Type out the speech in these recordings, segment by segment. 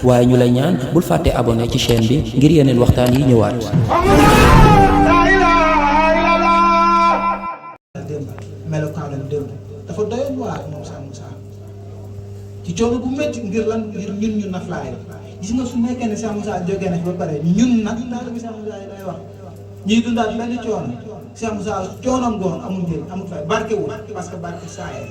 waaye ñu lay ñaan bul fàtte abonné ci chaîne bi ngir yeneen waxtaan yi ñëwaat. démb melokaanam démb dafa doyoon waar moom Cheikh Moussa ci coono bu métti ngir lan ngir ñun ñu naflaay gis nga su nekkee ne Cheikh Moussa jógee na fi ba pare ñun nag daal bi Cheikh Moussa yi lay wax ñuy dundaat benn coono Cheikh Moussa coonoom goon amul njëriñ amul fay barkewul parce que barke saa yi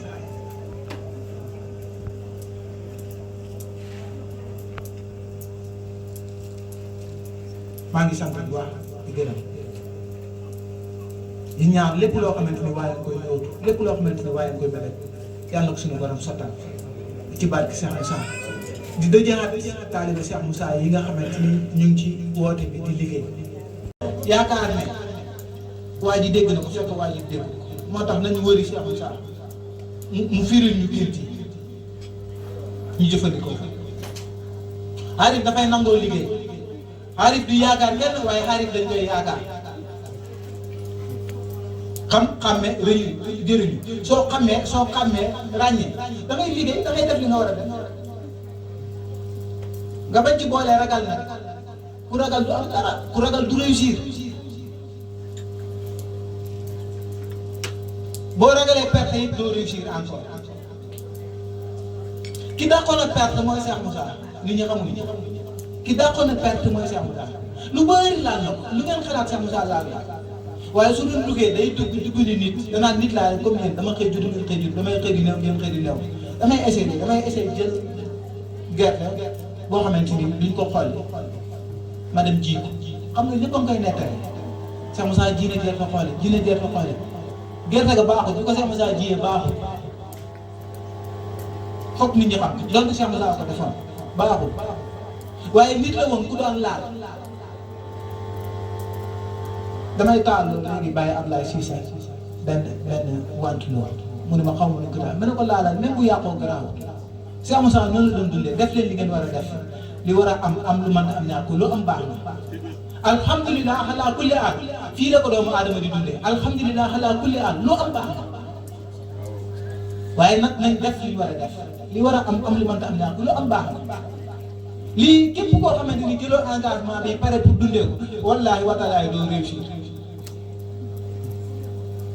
maa ngi sant bu baax di gërëm di ñaan lépp loo xamante ni waaye koy yóotu lépp loo xamante ni waaye koy mébét yàlla na ko suñu borom sottal ci barke Cheikh Moussa di dëjëraat taalibe Cheikh Moussa yi nga xamante ni ñu ngi ci woote bi di liggéey yaakaar ne waa ji dégg na ko fekk waa ji dégg moo tax nañu wëri Cheikh Moussa mu firil ñu kiit yi ñu jëfandikoo xaarif dafay nangoo liggéey xaarif du yaakaar kenn waaye xaarif dañ koy yaakaar xam-xamme rëyu jëriñu soo xàmmee ràññee da ngay liggéey da ngay def li nga war a def nga bañ ci boolee ragal nag ku ragal du am dara ku ragal du réussir boo ragalee perte it doo réussir encore ki dàqoon a perte mooy Cheikh Moussa nit ñi xamuñu ki dàqoon a perte mooy Cheikh Moussa lu bëri laal na ko lu ngeen xalaat Cheikh Moussa laal la waaye su dul duggee day dugg ni nit danaa nit laa comme yéen dama xëy judd ngeen xëy judd damay xëy di néew ngeen xëy di néew damay essayer jël gerte boo xamante ni duñ ko xool ma dem ji ko xam nga ñëpp a ngi koy nettali Cheikh Moussa ji na gerte xoole gerte ga baaxul bu ko Cheikh Moussa jiyee baaxul foog nit ñi xam donc Cheikh Moussa ko defoon baaxul waaye nit la woon ku doon laal damay taal léegi bàyyi Ablaye Cissé benn wàntu mu ne ma xaw ma ne ko daal ma ne ko laalal même bu yàqoo garaaw Cheikh Moussa noonu la doon dundee def leen li ngeen war a def li war a am lu mën a am ñaar ko lu am baax na alhamdulilah xalaa kulli aal fii la ko doomu aadama di dundee alhamdulilah xalaa kulli aal lu am baax na waaye nag nañ def li war a def li war a am lu mën a am ñaar ko lu am baax na lii képp koo xamante ni jëloo engagement bi pare pour dundee ko wallaahi watalaay doo réussir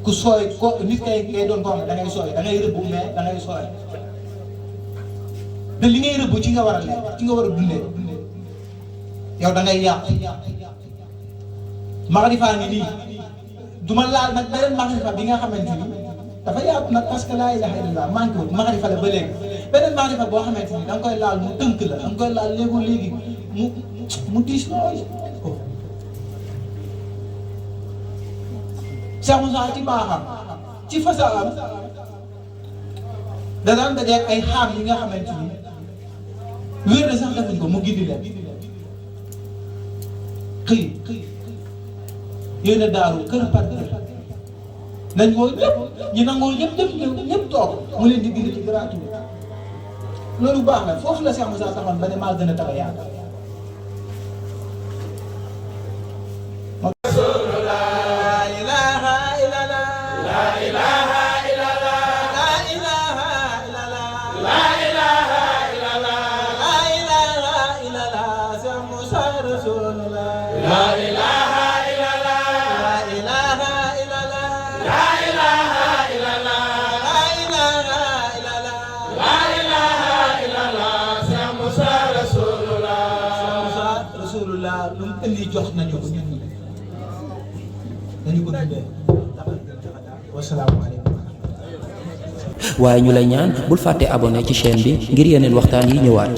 ku sooy ko nit kay doon koo xam ne da ngay sooy da ngay rëbbu mais da ngay sooy te li ngay rëbbu ci nga war a lekk ci nga war a dundee yow da ngay yàqu maxarifa ngi nii du ma laal nag beneen maxarifa bi nga xamante ni dafa yaatu nag parce que laa ilaha illallah manqué wut maxarifa la ba léegi beneen maxarifa boo xamante ni da nga koy laal mu tënk la da nga koy laal léegi mu diis lool Cheikh Moussa ci baaxam ci fasaam da daan dajeeg ay xaam yi nga xamante ni wér na sax defuñ ko mu gindi leen xëy yéen a daaru kër par kër nañ woo ñëpp ñu nangoo ñëpp toog mu leen di gindi ci gratuit loolu baax na foofu la Cheikh Moussa saxoon ba ne maa gën a tax a yaakaar lu mu indi jox nañu ko ñun dañu ko dundee wasalaamaaleykum. waaye ñu lay ñaan bul fàtte abonné ci chaîne bi ngir yeneen waxtaan yi ñëwaat.